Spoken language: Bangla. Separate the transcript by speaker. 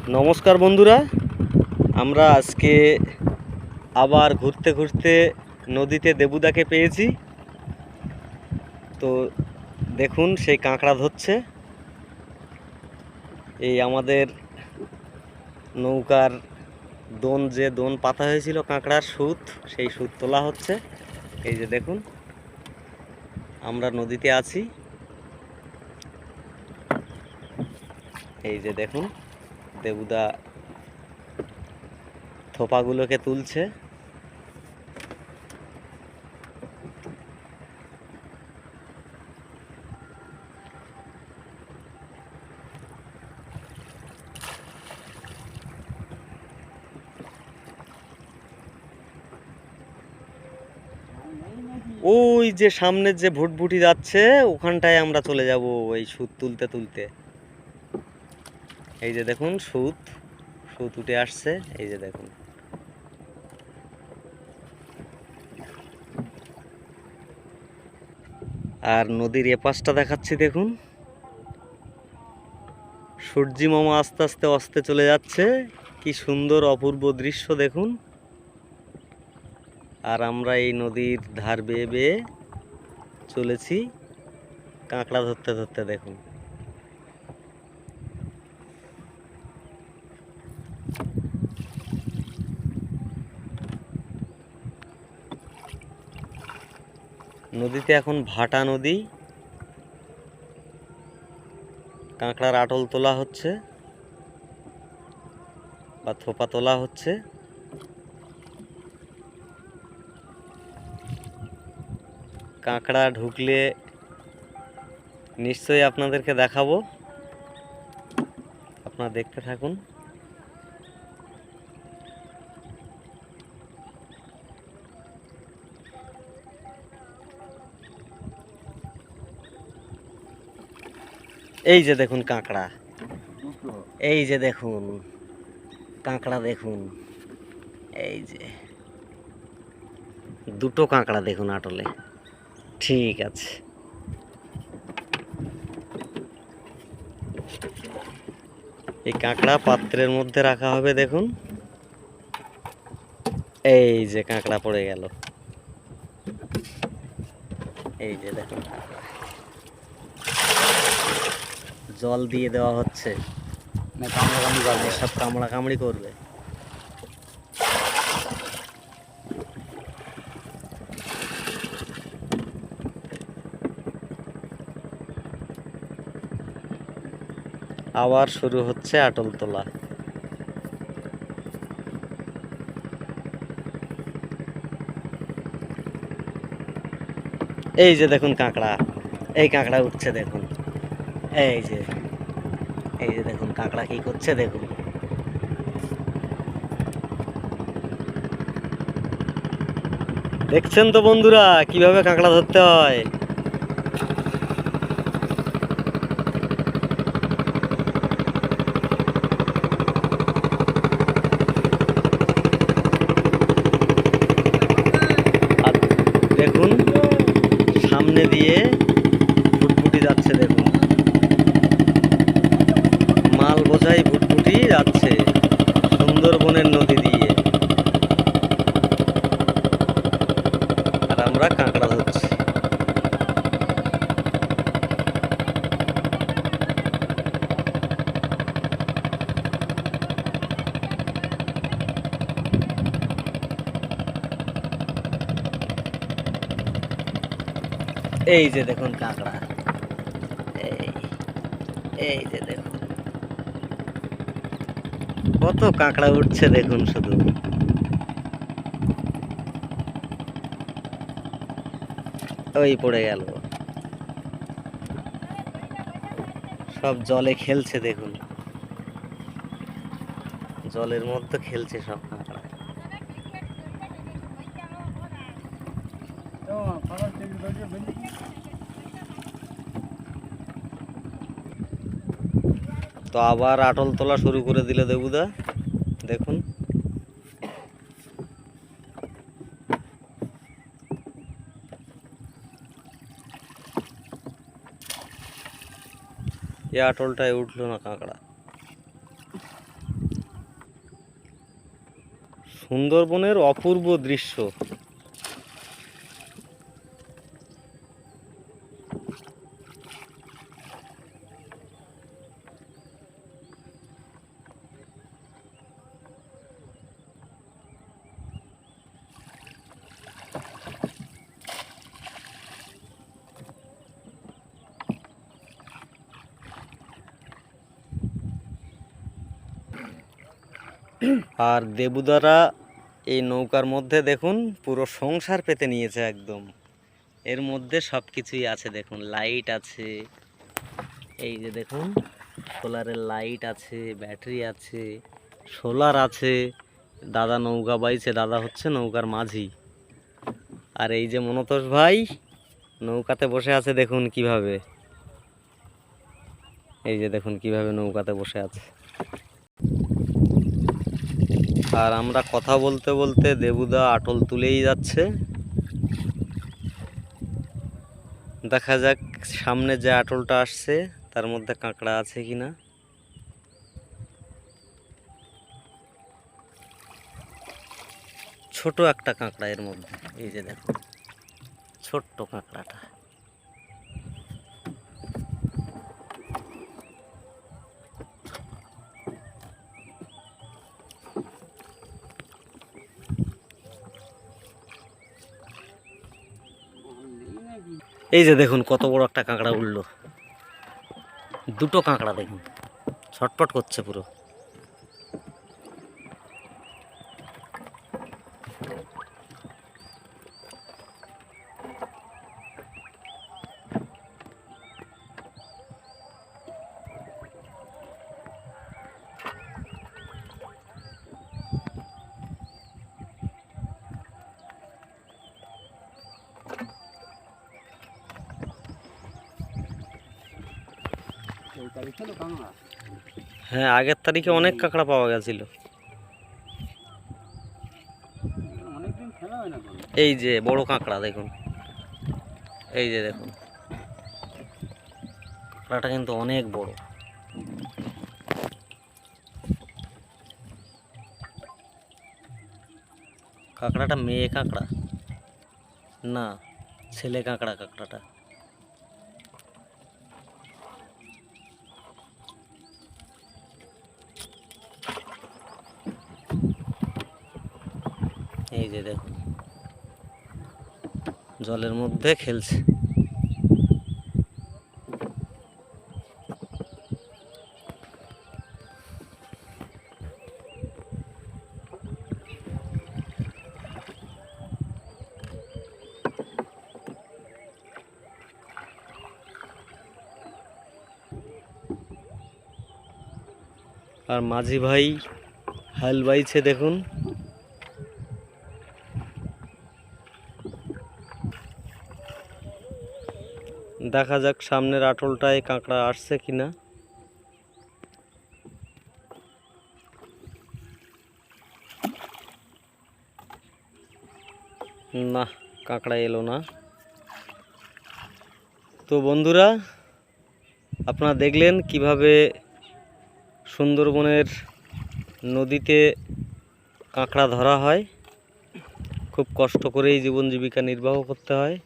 Speaker 1: নমস্কার বন্ধুরা, আমরা আজকে আবার ঘুরতে ঘুরতে নদীতে দেবুদাকে পেয়েছি। তো দেখুন সেই কাঁকড়া ধরছে। এই আমাদের নৌকার দোন পাতা হয়েছিল কাঁকড়ার সুত, সেই সুত তোলা হচ্ছে। এই যে দেখুন আমরা নদীতে আছি। এই যে দেখুন দেবুদা থোপাগুলোকে তুলছে। ওই যে সামনের যে ভুটভুটি যাচ্ছে ওখানটায় আমরা চলে যাব এই সুত তুলতে তুলতে। এই যে দেখুন সুত উঠে আসছে। এই যে দেখুন আর নদীর এপাশটা দেখাচ্ছি। দেখুন সূর্যি মামা আস্তে আস্তে অস্তে চলে যাচ্ছে। কি সুন্দর অপূর্ব দৃশ্য দেখুন। আর আমরা এই নদীর ধার বেয়ে বেয়ে চলেছি কাঁকড়া ধরতে ধরতে। দেখুন নদীতে এখন ভাটা নদী, কাঁকড়ার আটল তোলা হচ্ছে বা থোপা তোলা হচ্ছে। কাঁকড়া ঢুকলে নিশ্চয়ই আপনাদেরকে দেখাবো, আপনারা দেখতে থাকুন। এই যে দেখুন কাঁকড়া, এই যে দেখুন কাঁকড়া, দেখুন এই যে দুটো কাঁকড়া দেখুন আটলে। ঠিক আছে, এই কাঁকড়া পাত্রের মধ্যে রাখা হবে। দেখুন এই যে কাঁকড়া পড়ে গেল। এই যে দেখুন কাঁকড়া জল দিয়ে দেওয়া হচ্ছে, সব কামড়া কামড়ি করবে। আবার শুরু হচ্ছে আটল তোলা। এই যে দেখুন কাঁকড়া, এই কাঁকড়া উঠছে দেখুন। এই যে দেখুন কাঁকড়া কি করছে দেখুন। দেখছেন তো বন্ধুরা কিভাবে কাঁকড়া ধরতে হয়। আর দেখুন সামনে দিয়ে ভুটভুটি যাচ্ছে। দেখুন মাল বোঝাই ভুটভুটি যাচ্ছে সুন্দরবনের নদী দিয়ে। আর আমরা কাঁকড়া ধরছি। এই যে দেখুন কাঁকড়া, এই যে দেখুন কত কাঁকড়া উঠছে দেখুন। শুধু ওই পড়ে গেল, সব জলে খেলছে। দেখুন জলের মধ্যে খেলছে সব কাঁকড়া। তো আবার আটল তোলা শুরু করে দিল দেবুদা। দেখুন এই আটলটায় উঠলো না কাঁকড়া। সুন্দরবনের অপূর্ব দৃশ্য। আর দেবুদারা এই নৌকার মধ্যে দেখুন পুরো সংসার পেতে নিয়েছে একদম। এর মধ্যে সব কিছুই আছে, দেখুন লাইট আছে, এই যে দেখুন সোলারের লাইট আছে, ব্যাটারি আছে, সোলার আছে। দাদা নৌকা বাইছে, দাদা হচ্ছে নৌকার মাঝি। আর এই যে মনতোষ ভাই নৌকাতে বসে আছে, দেখুন কিভাবে, এই যে দেখুন কিভাবে নৌকাতে বসে আছে। আর আমরা কথা বলতে বলতে দেবুদা আটল তুলেই যাচ্ছে। দেখা যাক সামনে যে আটলটা আসছে তার মধ্যে কাঁকড়া আছে কিনা। ছোট একটা কাঁকড়া এর মধ্যে, এই যে দেখুন ছোট্ট কাঁকড়াটা। এই যে দেখুন কত বড় একটা কাঁকড়া উঠলো, দুটো কাঁকড়া দেখুন ছটপট করছে পুরো। হ্যাঁ, আগের তারিখে অনেক কাঁকড়া পাওয়া গেছিল। এই যে বড় কাঁকড়া দেখুন, এই যে দেখুন কাঁকড়াটা কিন্তু অনেক বড়। কাঁকড়াটা মেয়ে কাঁকড়া না, ছেলে কাঁকড়া কাঁকড়াটা। এই যে দেখুন জলের মধ্যে খেলছে। আর মাঝি ভাই হাল বাইছে দেখুন। দেখা যাক সামনের আটলটায় কাঁকড়া আসছে কিনা। না, কাঁকড়া এলো না। তো বন্ধুরা, আপনারা দেখলেন কিভাবে সুন্দরবনের নদীতে কাঁকড়া ধরা হয়। খুব কষ্ট করেই জীবন জীবিকা নির্বাহ করতে হয়।